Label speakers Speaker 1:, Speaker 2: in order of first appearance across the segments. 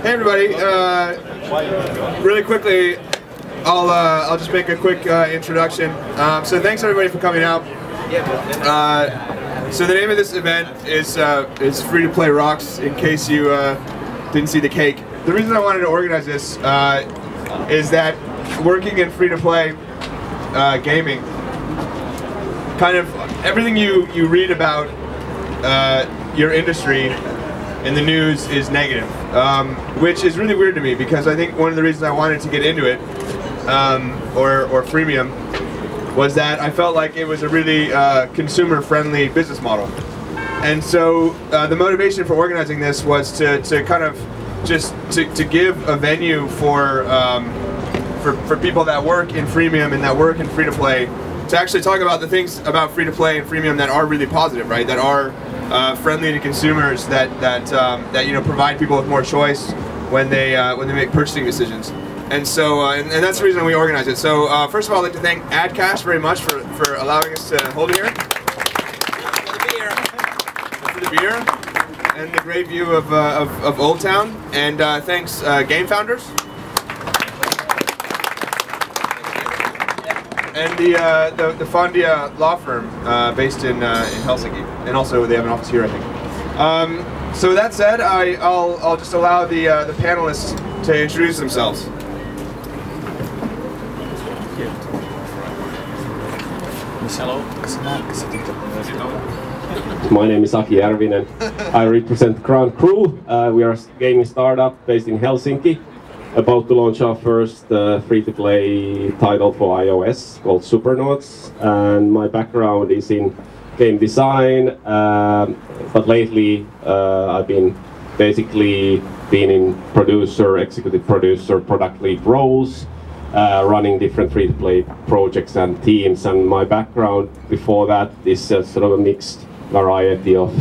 Speaker 1: Hey everybody, really quickly, I'll just make a quick introduction. So thanks everybody for coming out. So the name of this event is Free-to-Play Rocks, in case you didn't see the cake. The reason I wanted to organize this is that working in free-to-play gaming, kind of everything you read about your industry in the news is negative, which is really weird to me, because I think one of the reasons I wanted to get into it, or freemium, was that I felt like it was a really consumer-friendly business model. And so the motivation for organizing this was to kind of just to give a venue for people that work in freemium and that work in free-to-play to actually talk about the things about free-to-play and freemium that are really positive, right? That are friendly to consumers, that you know, provide people with more choice when they make purchasing decisions. And so and that's the reason we organize it. So first of all, I'd like to thank AdCashi very much for allowing us to hold it here. For the beer and the great view of Old Town. And thanks GameFounders. And the Fondia law firm based in Helsinki, and also they have an office here, I think. So with that said, I'll just allow the panelists to introduce themselves.
Speaker 2: Hello.
Speaker 3: My name is Aki Järvinen. I represent Grand Crew. We are a gaming startup based in Helsinki, about to launch our first free-to-play title for iOS called Supernauts. And my background is in game design, but lately I've been basically in producer, executive producer, product lead roles, running different free-to-play projects and teams. And my background before that is sort of a mixed variety of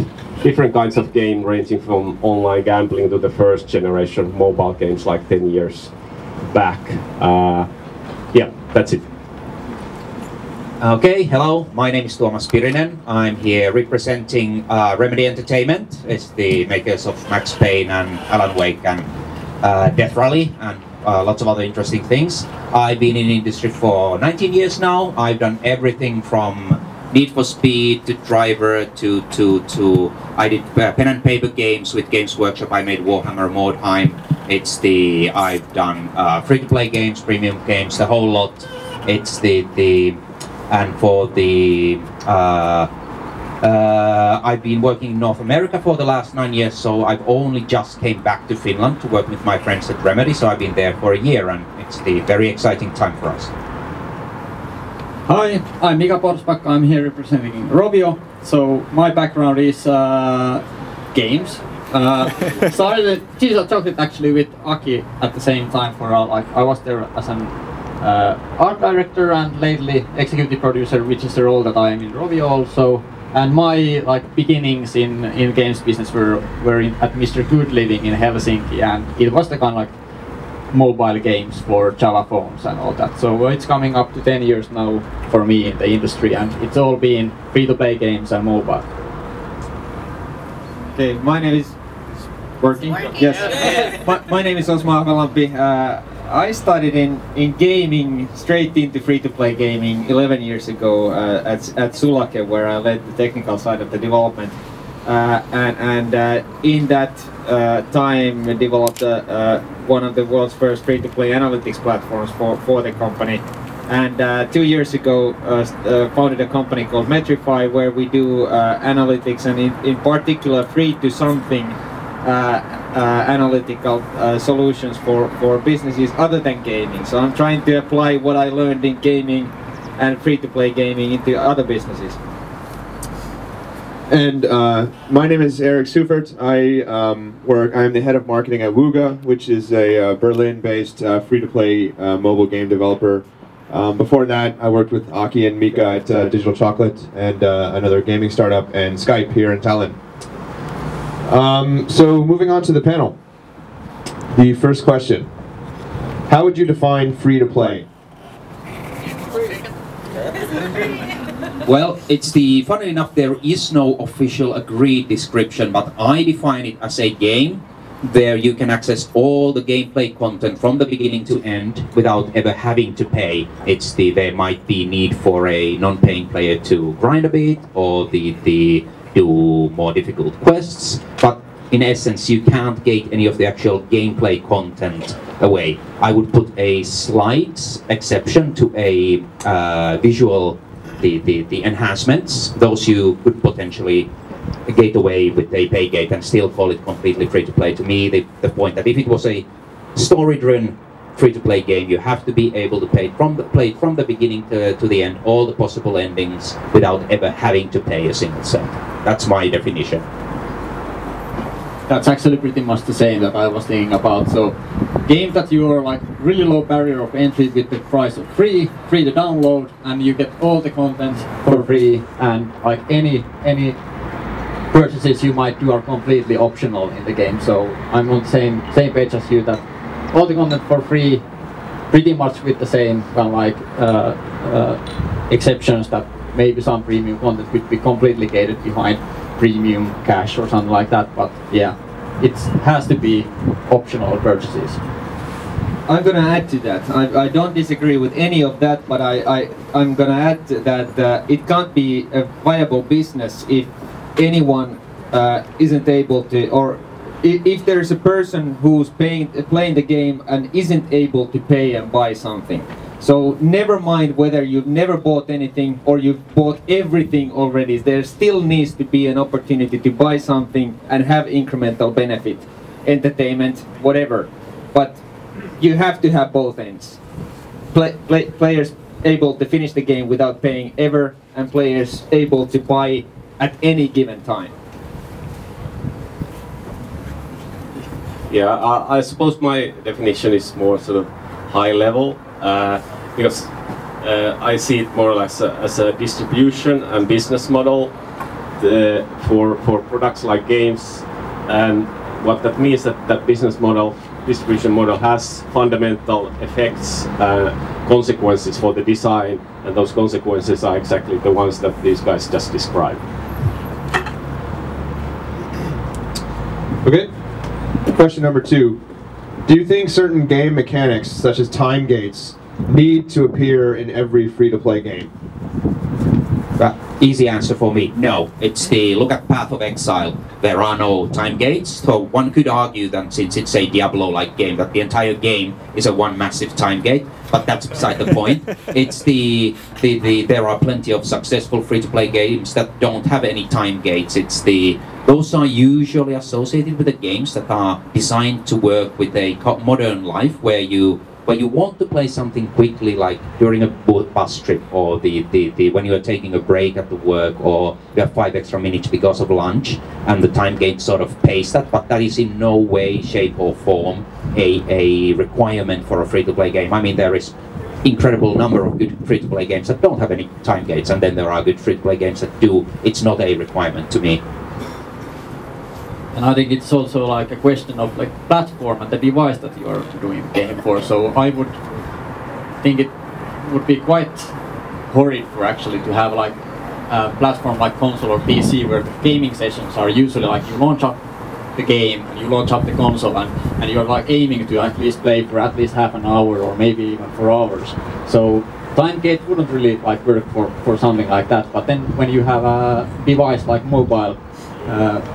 Speaker 3: different kinds of game, ranging from online gambling to the first generation mobile games like 10 years back. Yeah, that's it.
Speaker 4: Okay, hello, my name is Tuomas Pirinen. I'm here representing Remedy Entertainment. It's the makers of Max Payne and Alan Wake and Death Rally and lots of other interesting things. I've been in the industry for 19 years now. I've done everything from Need for Speed to Driver to I did pen and paper games with Games Workshop. I made Warhammer Mordheim. I've done free-to-play games, premium games, the whole lot. It's and for the I've been working in North America for the last 9 years, so I've only just came back to Finland to work with my friends at Remedy. So I've been there for a year, and it's the very exciting time for us.
Speaker 5: Hi, I'm Mika Porspakka. I'm here representing Rovio. So my background is games. Started Cheese or Chocolate actually with Aki at the same time for I was there as an art director and lately executive producer, which is the role that I am in Rovio also. And my beginnings in games business were at Mr. Good Living in Helsinki, and it was the kind of mobile games for Java phones and all that. So it's coming up to 10 years now for me in the industry, and it's all been free-to-play games and mobile.
Speaker 6: Okay, my name is working. Yes. My name is Osmo Avalampi. I started in gaming, straight into free-to-play gaming 11 years ago at Sulake, where I led the technical side of the development. In that time developed one of the world's first free-to-play analytics platforms for the company. And 2 years ago founded a company called Metrify, where we do analytics, and in particular free-to-something analytical solutions for businesses other than gaming. So I'm trying to apply what I learned in gaming and free-to-play gaming into other businesses.
Speaker 1: And my name is Seufert. I'm the head of marketing at Wooga, which is a Berlin-based free-to-play mobile game developer. Before that, I worked with Aki and Mika at Digital Chocolate and another gaming startup, and Skype here in Tallinn. So moving on to the panel. The first question: how would you define free-to-play?
Speaker 4: Well, funnily enough, there is no official agreed description, but I define it as a game where you can access all the gameplay content from the beginning to end without ever having to pay. There might be need for a non-paying player to grind a bit or do more difficult quests, but in essence you can't get any of the actual gameplay content away. I would put a slight exception to a visual, the enhancements. Those you could potentially gate away with a pay gate and still call it completely free-to-play. To me, the point that if it was a story-driven free-to-play game, you have to be able to play from the beginning to the end, all the possible endings, without ever having to pay a single cent. That's my definition.
Speaker 5: That's actually pretty much the same that I was thinking about. So, game that you are like really low barrier of entry with the price of free to download, and you get all the content for free, and like any purchases you might do are completely optional in the game. So I'm on the same page as you, that all the content for free, pretty much with the same kind of like exceptions that maybe some premium content could be completely gated behind premium cash or something like that. But yeah, it has to be optional purchases.
Speaker 6: I'm gonna add to that. I don't disagree with any of that, but I'm gonna add that it can't be a viable business if anyone isn't able to, or if there's a person who's playing the game and isn't able to pay and buy something. So never mind whether you've never bought anything or you've bought everything already, there still needs to be an opportunity to buy something and have incremental benefit, entertainment, whatever. But you have to have both ends. Players able to finish the game without paying ever, and players able to buy at any given time.
Speaker 3: Yeah, I suppose my definition is more sort of high level, because I see it more or less as a distribution and business model for products like games, and what that means that business model, distribution model, has fundamental effects, consequences for the design, and those consequences are exactly the ones that these guys just described.
Speaker 1: Okay, question number 2. Do you think certain game mechanics, such as time gates, need to appear in every free-to-play game?
Speaker 4: Easy answer for me, no. It's look at Path of Exile. There are no time gates, so one could argue that since it's a Diablo-like game, that the entire game is a one massive time gate, but that's beside the point. It's there are plenty of successful free-to-play games that don't have any time gates. Those are usually associated with the games that are designed to work with a modern life, where you want to play something quickly, like during a bus trip, or when you are taking a break at the work, or you have 5 extra minutes because of lunch, and the time gate sort of pays that, but that is in no way, shape or form a requirement for a free-to-play game. I mean, there is incredible number of good free-to-play games that don't have any time gates, and then there are good free-to-play games that do. It's not a requirement to me.
Speaker 5: And I think it's also like a question of like platform and the device that you are doing the game for. So I would think it would be quite horrid for actually to have like a platform like console or PC, where the gaming sessions are usually like you launch up the game and you launch up the console, and you're like aiming to at least play for at least half an hour or maybe even for hours. So time gate wouldn't really like work for something like that. But then when you have a device like mobile,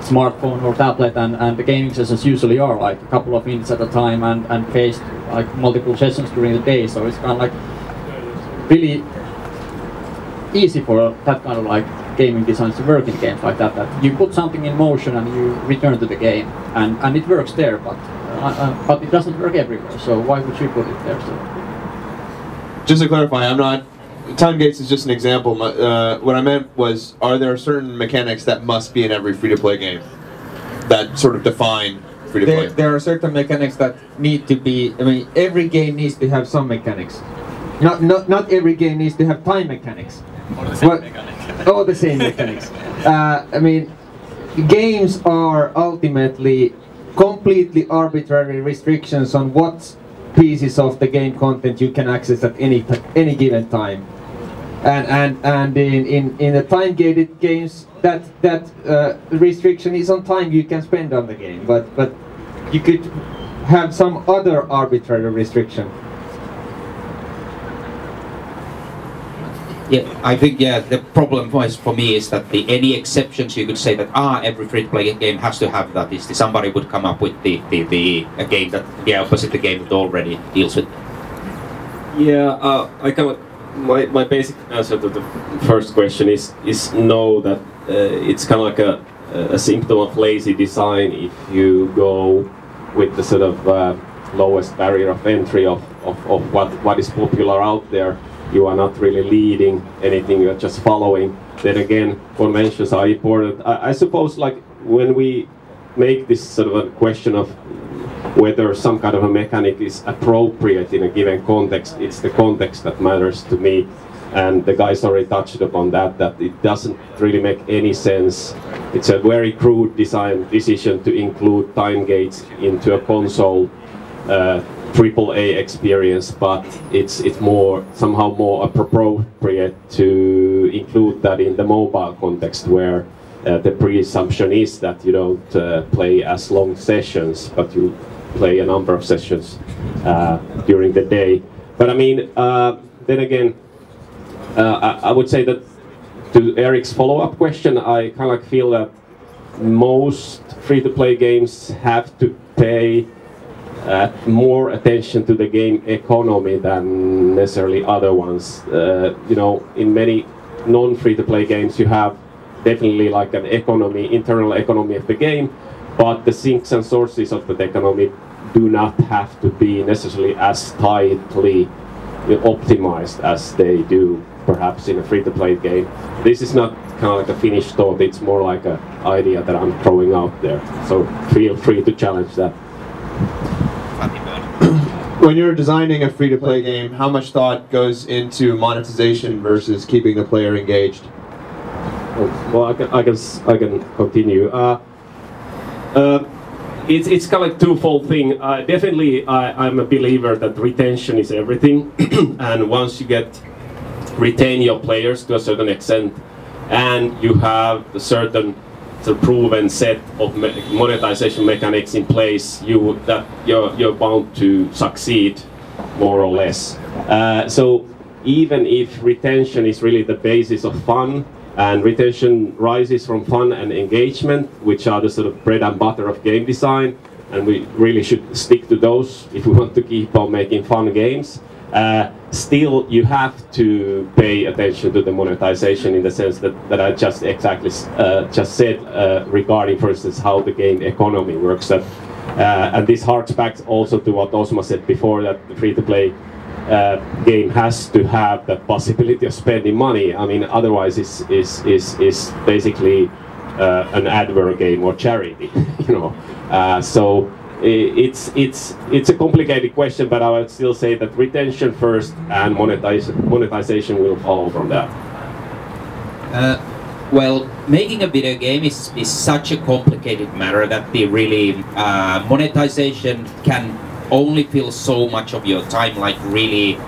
Speaker 5: smartphone or tablet, and the gaming sessions usually are like a couple of minutes at a time, and faced like multiple sessions during the day, so it's kind of like really easy for that kind of like gaming designs to work in games like that, that you put something in motion and you return to the game, and it works there, but it doesn't work everywhere, so why would you put it there? So
Speaker 1: Just to clarify, time gates is just an example. What I meant was, are there certain mechanics that must be in every free-to-play game that sort of define free-to-play?
Speaker 6: There are certain mechanics that need to be. I mean, every game needs to have some mechanics. Not every game needs to have time mechanics.
Speaker 2: Or the same mechanic.
Speaker 6: Or the same mechanics. I mean, games are ultimately completely arbitrary restrictions on what pieces of the game content you can access at any given time. And in the time-gated games, that restriction is on time you can spend on the game. But you could have some other arbitrary restriction.
Speaker 4: Yeah, I think the problem for me is that any exceptions you could say that every free-to-play game has to have that is somebody would come up with a game that opposite the game that already deals with.
Speaker 3: Yeah, I kind of my basic answer to the first question is no, that it's kind of like a symptom of lazy design if you go with the sort of lowest barrier of entry of what is popular out there. You are not really leading anything, you're just following. Then again, conventions are important. I suppose, like, when we make this sort of a question of whether some kind of a mechanic is appropriate in a given context, it's the context that matters to me. And the guys already touched upon that it doesn't really make any sense. It's a very crude design decision to include time gates into a console AAA experience, but it's somehow more appropriate to include that in the mobile context, where the presumption is that you don't play as long sessions, but you play a number of sessions during the day. But I mean, then again, I would say that to Eric's follow-up question, I kind of feel that most free-to-play games have to pay more attention to the game economy than necessarily other ones. In many non-free-to-play games you have definitely like an internal economy of the game, but the sinks and sources of the economy do not have to be necessarily as tightly optimized as they do perhaps in a free-to-play game. This is not kind of like a finished thought, it's more like an idea that I'm throwing out there. So feel free to challenge that.
Speaker 1: When you're designing a free-to-play game, how much thought goes into monetization versus keeping the player engaged?
Speaker 3: Well, I can continue. It's kind of like twofold thing. Definitely, I'm a believer that retention is everything, and once you retain your players to a certain extent, and you have a certain proven set of monetization mechanics in place, you're bound to succeed, more or less. So even if retention is really the basis of fun, and retention rises from fun and engagement, which are the sort of bread and butter of game design, and we really should stick to those if we want to keep on making fun games. Still, you have to pay attention to the monetization in the sense that I just said regarding, for instance, how the game economy works. And this harks back also to what Osmo said before, that the free-to-play game has to have the possibility of spending money. I mean, otherwise it's basically an advert game or charity, So it's a complicated question, but I would still say that retention first and monetization will follow from that.
Speaker 4: Well, making a video game is such a complicated matter that the really monetization can only fill so much of your time. Like really,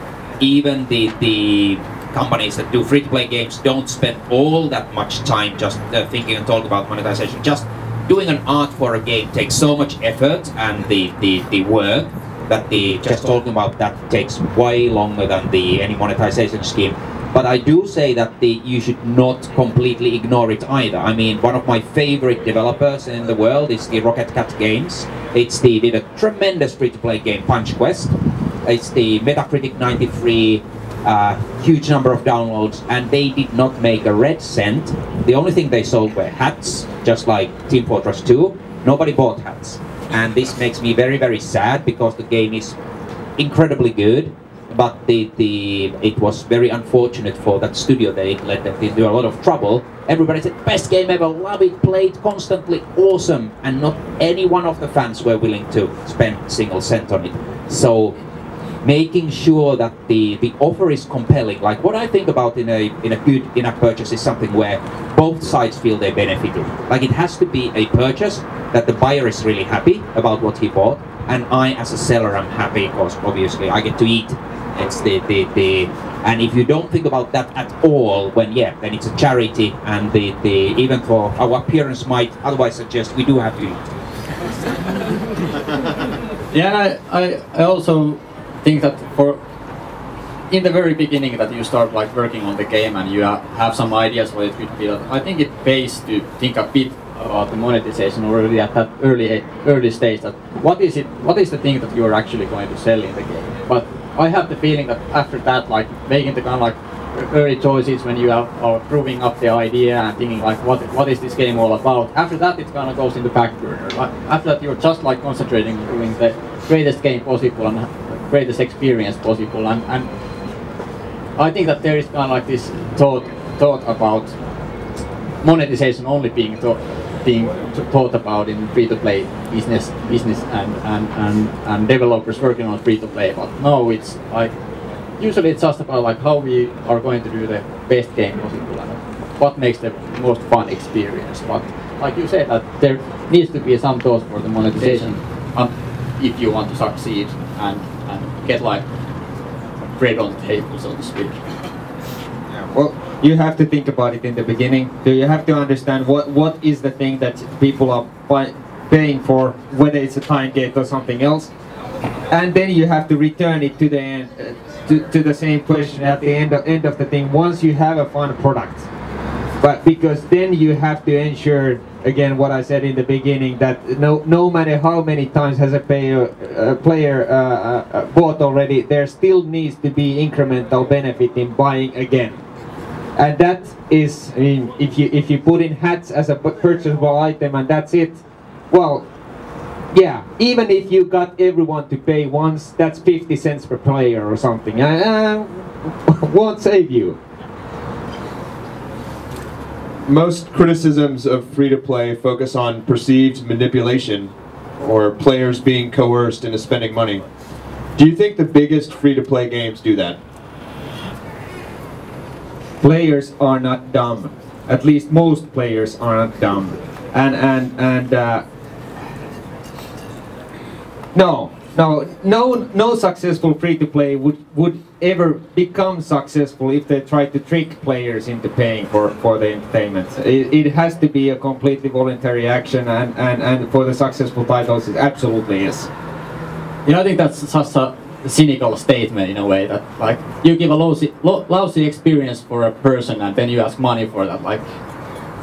Speaker 4: even the companies that do free-to-play games don't spend all that much time just thinking and talking about monetization. Just doing an art for a game takes so much effort, and the work that just talking about that takes way longer than any monetization scheme. But I do say that you should not completely ignore it either. I mean, one of my favorite developers in the world is the Rocket Cat Games. Did a tremendous free-to-play game, Punch Quest. It's the Metacritic 93, huge number of downloads, and they did not make a red cent. The only thing they sold were hats, just like Team Fortress 2. Nobody bought hats. And this makes me very, very sad, because the game is incredibly good. But it was very unfortunate for that studio. They let them into a lot of trouble. Everybody said, best game ever, love it, played constantly, awesome. And not any one of the fans were willing to spend a single cent on it. So making sure that the offer is compelling. Like what I think about in a good in-app purchase is something where both sides feel they benefited. Like it has to be a purchase that the buyer is really happy about what he bought. And I, as a seller, am happy because obviously I get to eat. It's and if you don't think about that at all, then it's a charity, and even for our appearance might otherwise suggest we do have to eat.
Speaker 5: Yeah, I also think that in the very beginning that you start like working on the game and you have some ideas what it could be, I think it pays to think a bit about the monetization already at that early stage. That what is the thing that you are actually going to sell in the game? But I have the feeling that after that, like making the kind of like early choices when you are proving up the idea and thinking like what is this game all about, after that it kind of goes in the back burner. Like, after that you're just like concentrating on doing the greatest game possible and the greatest experience possible, and I think that there is kind of like this thought about monetization only being thought about in free-to-play business and developers working on free-to-play, but no, it's like usually it's just about like how we are going to do the best game possible and what makes the most fun experience. But like you said, that there needs to be some thought for the monetization if you want to succeed and get like bread on the table, so to speak.
Speaker 6: Yeah, well, you have to think about it in the beginning. So you have to understand what is the thing that people are paying for, whether it's a time gate or something else, and then you have to return it to the end, to the same question at the end of the thing. Once you have a fun product, but because then you have to ensure again what I said in the beginning, that no matter how many times has a player bought already, there still needs to be incremental benefit in buying again. And that is, I mean, if you put in hats as a purchasable item and that's it, well, yeah, even if you got everyone to pay once, that's 50 cents per player or something. Won't save you.
Speaker 1: Most criticisms of free-to-play focus on perceived manipulation or players being coerced into spending money. Do you think the biggest free-to-play games do that?
Speaker 6: Players are not dumb. At least most players are not dumb. No successful free-to-play would ever become successful if they try to trick players into paying for the entertainment. It has to be a completely voluntary action, and for the successful titles, it absolutely is.
Speaker 5: Yeah, I think that's such a cynical statement in a way, that like you give a lousy experience for a person and then you ask money for that. Like,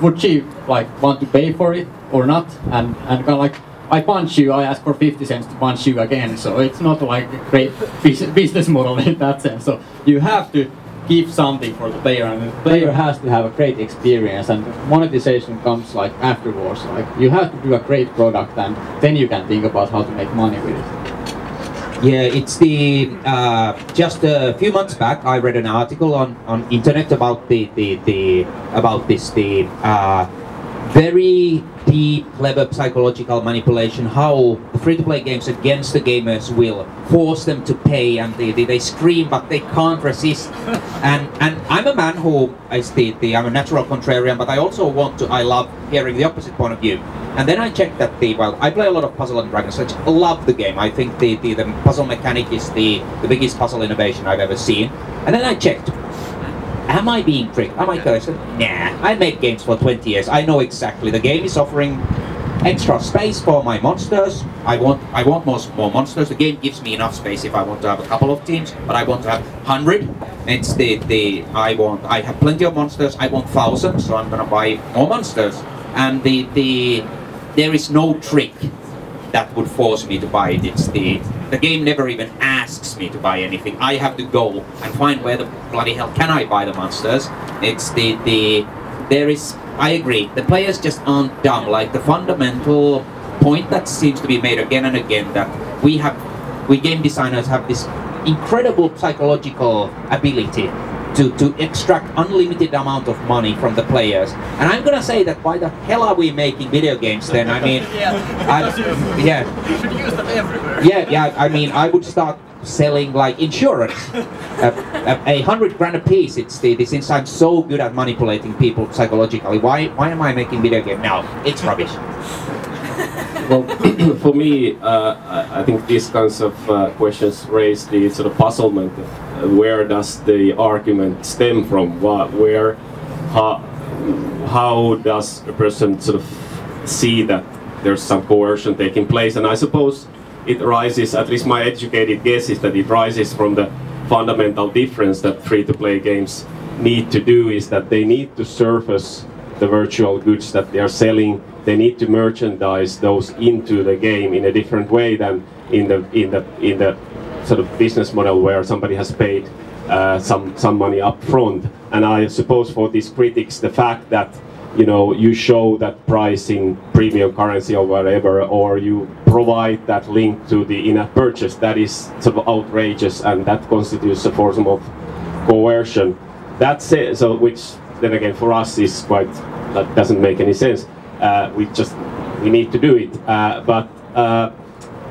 Speaker 5: would she like want to pay for it or not? And kind of like, I punch you, I ask for 50 cents to punch you again, so it's not like a great business model in that sense. So you have to give something for the player, and the player has to have a great experience, and monetization comes like afterwards. Like, you have to do a great product and then you can think about how to make money with it.
Speaker 4: Yeah, it's the just a few months back I read an article on internet about this very deep, clever psychological manipulation, how the free-to-play games against the gamers will force them to pay, and they scream but they can't resist. And I'm a man who I'm a natural contrarian, but I also I love hearing the opposite point of view. And then I checked that I play a lot of Puzzle and Dragons, which I love the game. I think the puzzle mechanic is the biggest puzzle innovation I've ever seen. And then I checked, am I being tricked? Am I cursed? Nah, I made games for 20 years. I know exactly. The game is offering extra space for my monsters. I want more monsters. The game gives me enough space if I want to have a couple of teams, but I want to have 100. It's I have plenty of monsters. I want 1,000, so I'm gonna buy more monsters. And there is no trick that would force me to buy it. It's the game never even asks me to buy anything. I have to go and find where the bloody hell can I buy the monsters. It's I agree, the players just aren't dumb. Like, the fundamental point that seems to be made again and again, that we game designers have this incredible psychological ability to extract unlimited amount of money from the players. And I'm gonna say that why the hell are we making video games then? I mean,
Speaker 2: You should use them everywhere.
Speaker 4: Yeah, I mean, I would start selling like insurance. 100 grand a piece. Since I'm so good at manipulating people psychologically, why am I making video game now? It's rubbish.
Speaker 3: Well, for me, I think these kinds of questions raise the sort of puzzlement. Where does the argument stem from? How does a person sort of see that there's some coercion taking place? And I suppose it rises, at least my educated guess is that it rises from the fundamental difference that free-to-play games need to do, is that they need to surface the virtual goods that they are selling. They need to merchandise those into the game in a different way than in the sort of business model where somebody has paid some money up front. And I suppose for these critics, the fact that you show that price in premium currency or whatever, or you provide that link to the in-app purchase, that is sort of outrageous, and that constitutes a form of coercion. That's it. So, which then again for us is quite, that doesn't make any sense. We need to do it. But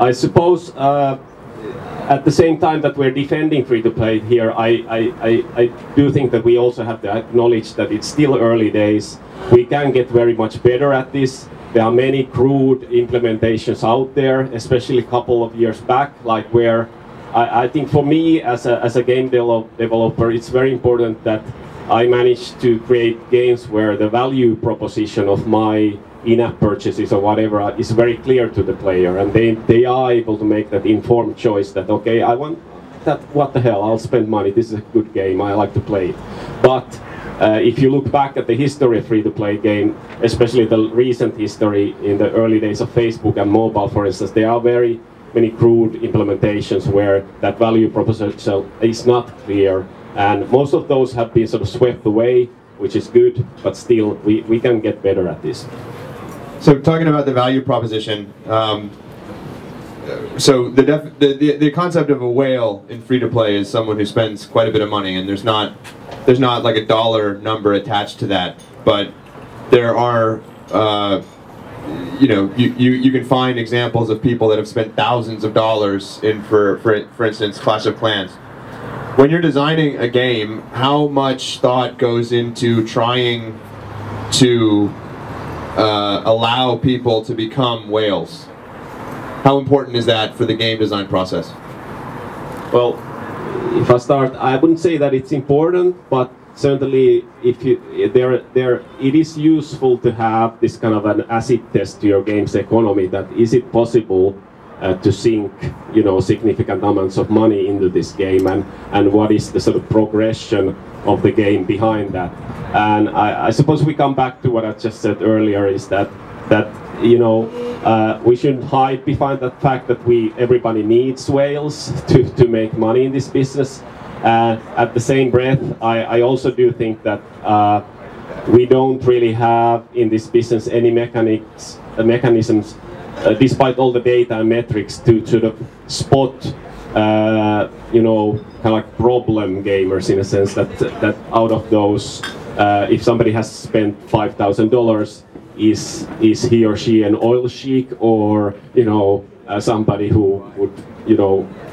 Speaker 3: I suppose at the same time that we're defending free-to-play here, I do think that we also have to acknowledge that it's still early days. We can get very much better at this. There are many crude implementations out there, especially a couple of years back, like where I think for me as a game developer, it's very important that I managed to create games where the value proposition of my in-app purchases or whatever is very clear to the player, and they are able to make that informed choice that, okay, I want that, what the hell, I'll spend money, this is a good game, I like to play it. But if you look back at the history of free-to-play game, especially the recent history in the early days of Facebook and mobile, for instance, there are very many crude implementations where that value proposition is not clear, and most of those have been sort of swept away, which is good, but still we can get better at this.
Speaker 1: So talking about the value proposition, so the concept of a whale in free-to-play is someone who spends quite a bit of money, and there's not like a dollar number attached to that, but there are you can find examples of people that have spent thousands of dollars in, for instance, Clash of Clans. When you're designing a game, how much thought goes into trying to allow people to become whales? How important is that for the game design process?
Speaker 3: Well, if I start, I wouldn't say that it's important, but certainly it is useful to have this kind of an acid test to your game's economy, that is it possible to sink significant amounts of money into this game, and what is the sort of progression of the game behind that. And I suppose we come back to what I just said earlier, is that we shouldn't hide behind that fact that everybody needs whales to make money in this business. At the same breath, I also do think that we don't really have in this business any mechanisms, despite all the data and metrics, to sort of spot kind of like problem gamers, in a sense that out of those, if somebody has spent $5,000, is he or she an oil sheik, or somebody who would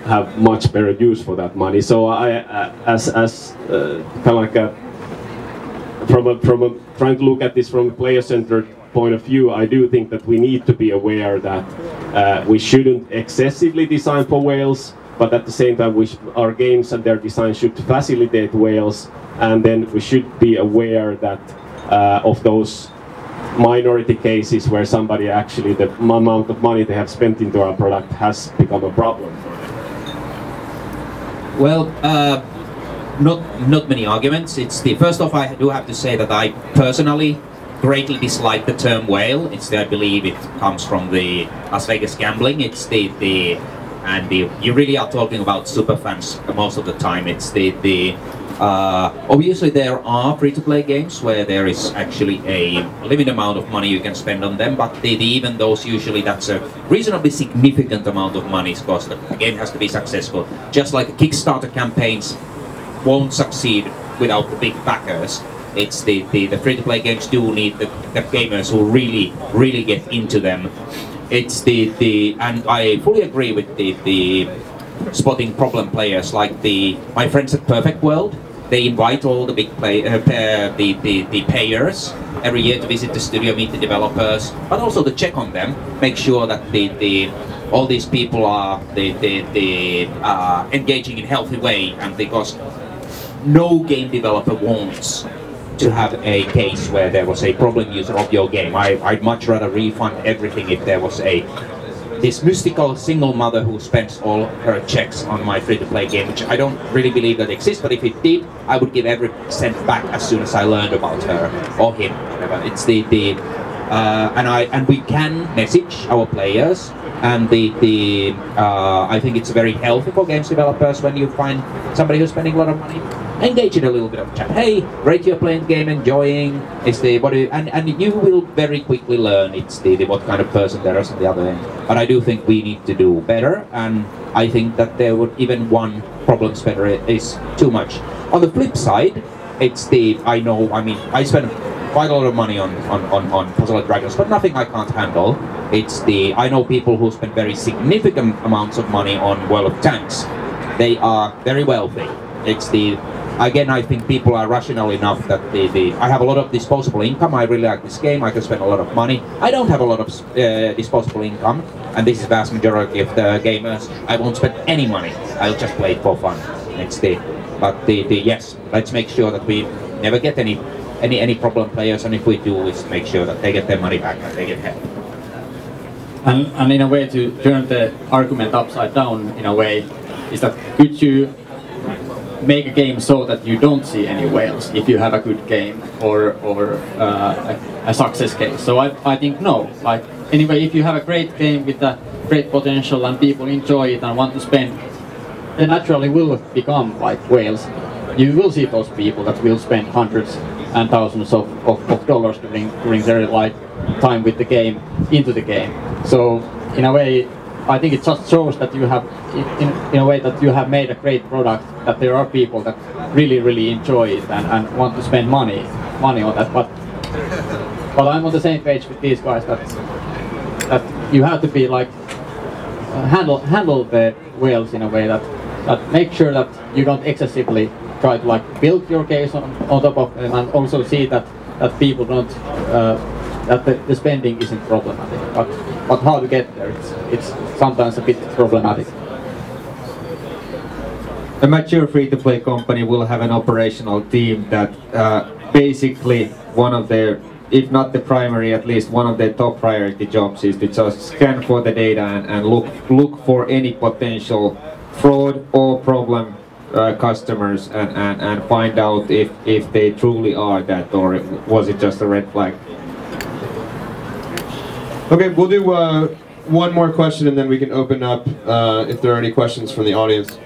Speaker 3: have much better use for that money. So I kind of like from trying to look at this from a player-centered point of view, I do think that we need to be aware that we shouldn't excessively design for whales, but at the same time our games and their design should facilitate whales, and then we should be aware that of those minority cases where somebody actually, the amount of money they have spent into our product has become a problem.
Speaker 4: Well, not many arguments. First off, I do have to say that I personally greatly dislike the term whale. I believe it comes from the Las Vegas gambling. You really are talking about super fans most of the time. Obviously there are free-to-play games where there is actually a limited amount of money you can spend on them, but even those, usually that's a reasonably significant amount of money, because the game has to be successful. Just like Kickstarter campaigns won't succeed without the big backers. It's the free-to-play games do need the gamers who really get into them. And I fully agree with the spotting problem players, like my friends at Perfect World. They invite all the big the payers every year to visit the studio, meet the developers, but also to check on them, make sure that all these people are engaging in a healthy way, and because no game developer wants to have a case where there was a problem user of your game. I'd much rather refund everything if there was a this mystical single mother who spends all her checks on my free-to-play game, which I don't really believe that exists, but if it did, I would give every cent back as soon as I learned about her or him. Whatever. It's and we can message our players, and I think it's very healthy for games developers when you find somebody who's spending a lot of money. Engage in a little bit of chat. Hey, rate your playing game, enjoying. And you will very quickly learn what kind of person there is on the other end. But I do think we need to do better, and I think that there would even one problem spender is too much. On the flip side, I spend quite a lot of money on Puzzle and Dragons, but nothing I can't handle. I know people who spend very significant amounts of money on World of Tanks. They are very wealthy. Again, I think people are rational enough that I have a lot of disposable income. I really like this game. I can spend a lot of money. I don't have a lot of disposable income, and this is the vast majority of the gamers. I won't spend any money. I'll just play it for fun. Yes, let's make sure that we never get any problem players, and if we do, is make sure that they get their money back and they get help.
Speaker 5: And in a way, to turn the argument upside down, in a way, is that could you make a game so that you don't see any whales if you have a good game or a success case? So I think no. Like anyway, if you have a great game with a great potential and people enjoy it and want to spend, they naturally will become like whales. You will see those people that will spend hundreds and thousands of dollars during their time with the game, into the game. So in a way, I think it just shows that you have, in a way, that you have made a great product, that there are people that really enjoy it and want to spend money on that. But I'm on the same page with these guys that you have to be like handle the whales in a way that make sure that you don't excessively try to like build your case on top of them, and also see that people don't that the spending isn't problematic. But how to get there, it's sometimes a bit problematic.
Speaker 6: A mature free-to-play company will have an operational team that basically one of their, if not the primary, at least one of their top priority jobs is to just scan for the data and look for any potential fraud or problem customers and find out if they truly are that, or was it just a red flag.
Speaker 1: Okay, we'll do one more question and then we can open up if there are any questions from the audience.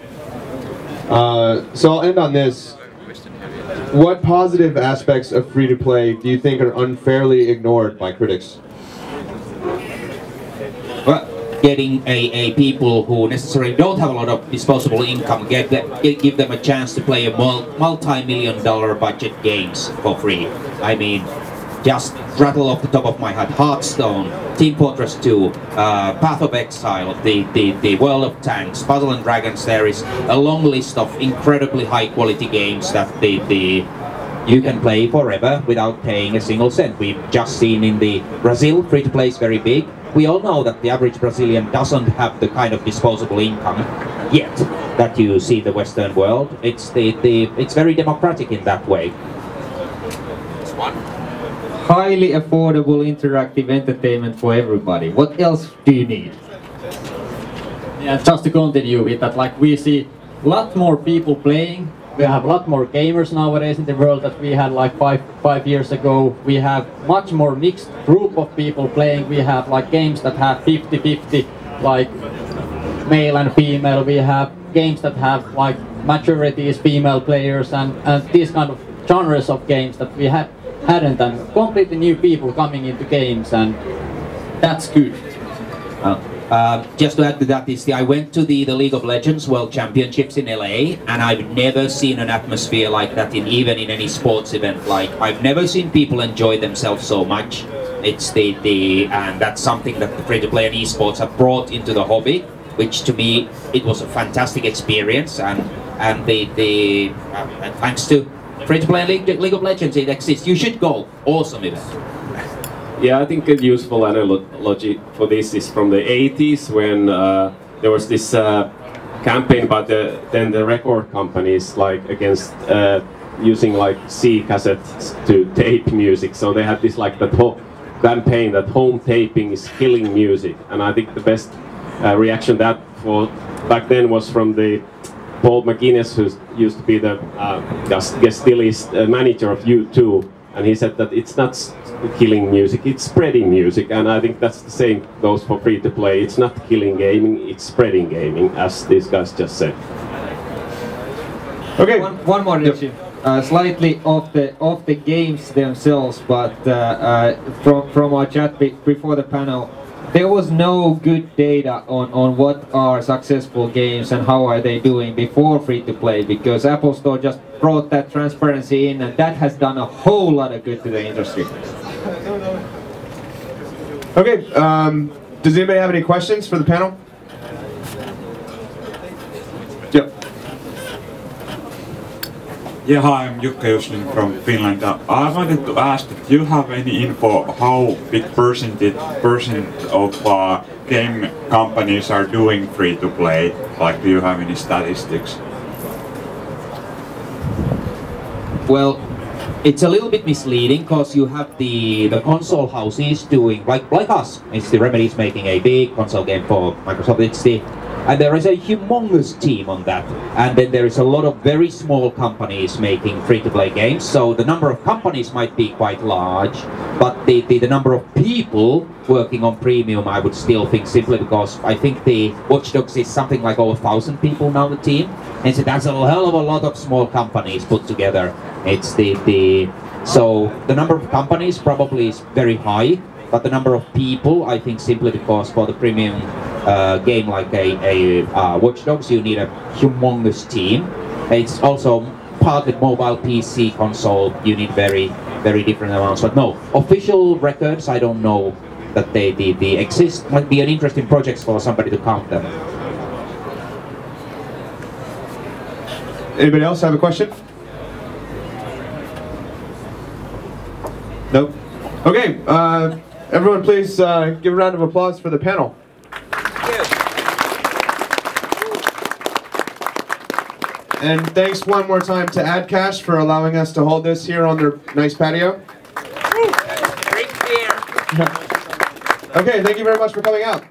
Speaker 1: So I'll end on this. What positive aspects of free-to-play do you think are unfairly ignored by critics?
Speaker 4: Well, getting a people who necessarily don't have a lot of disposable income, give them a chance to play a multi-million-dollar budget games for free. I mean, just rattle off the top of my head: Hearthstone, Team Fortress 2, Path of Exile, the World of Tanks, Puzzle and Dragons. There is a long list of incredibly high-quality games that you can play forever without paying a single cent. We've just seen in Brazil, free-to-play is very big. We all know that the average Brazilian doesn't have the kind of disposable income yet that you see in the Western world. It's very democratic in that way.
Speaker 6: Highly affordable interactive entertainment for everybody. What else do you need?
Speaker 5: Yeah, just to continue with that, like we see a lot more people playing. We have a lot more gamers nowadays in the world that we had like five years ago. We have much more mixed group of people playing. We have like games that have 50-50, like male and female. We have games that have like majority is female players, and these kind of genres of games that we hadn't, and completely new people coming into games, and that's good.
Speaker 4: Just to add to that, I went to the League of Legends World Championships in LA, and I've never seen an atmosphere like that even in any sports event. Like, I've never seen people enjoy themselves so much. It's and that's something that the free-to-play and esports have brought into the hobby, which to me it was a fantastic experience, and thanks to free-to-play and League of Legends, it exists. You should go. Awesome event.
Speaker 3: Yeah, I think a useful analogy for this is from the 80s when there was this campaign, but then the record companies like against using like C cassettes to tape music. So they had this like that whole campaign that home taping is killing music, and I think the best reaction that for back then was from the Paul McGuinness, who used to be the Gestilist manager of U2, and he said that it's not killing music, it's spreading music, and I think that's the same goes for free-to-play. It's not killing gaming, it's spreading gaming, as these guys just said.
Speaker 6: Okay, one more issue. Slightly off the games themselves, but from our chat before the panel, there was no good data on what are successful games and how are they doing before free-to-play, because Apple Store just brought that transparency in, and that has done a whole lot of good to the industry.
Speaker 1: Okay, does anybody have any questions for the panel? Yep.
Speaker 7: Yeah, hi, I'm Jukka Juslin from Finland. I wanted to ask if you have any info how big percent of game companies are doing free-to-play. Like, do you have any statistics?
Speaker 4: Well, it's a little bit misleading because you have the console houses doing like us. It's the Remedy's making a big console game for Microsoft. And there is a humongous team on that. And then there is a lot of very small companies making free-to-play games. So the number of companies might be quite large, but the number of people working on Premium, I would still think, simply because I think the Watch Dogs is something like over 1,000 people now, the team. And so that's a hell of a lot of small companies put together. It's so the number of companies probably is very high, but the number of people, I think, simply because for the Premium game like a Watch Dogs, you need a humongous team. It's also partly mobile, PC, console, you need very different amounts. But no, official records, I don't know that they exist. Might be an interesting project for somebody to count them.
Speaker 1: Anybody else have a question? No? Okay, everyone please give a round of applause for the panel. And thanks one more time to AdCashi for allowing us to hold this here on their nice patio.
Speaker 2: Drink beer.
Speaker 1: Okay, thank you very much for coming out.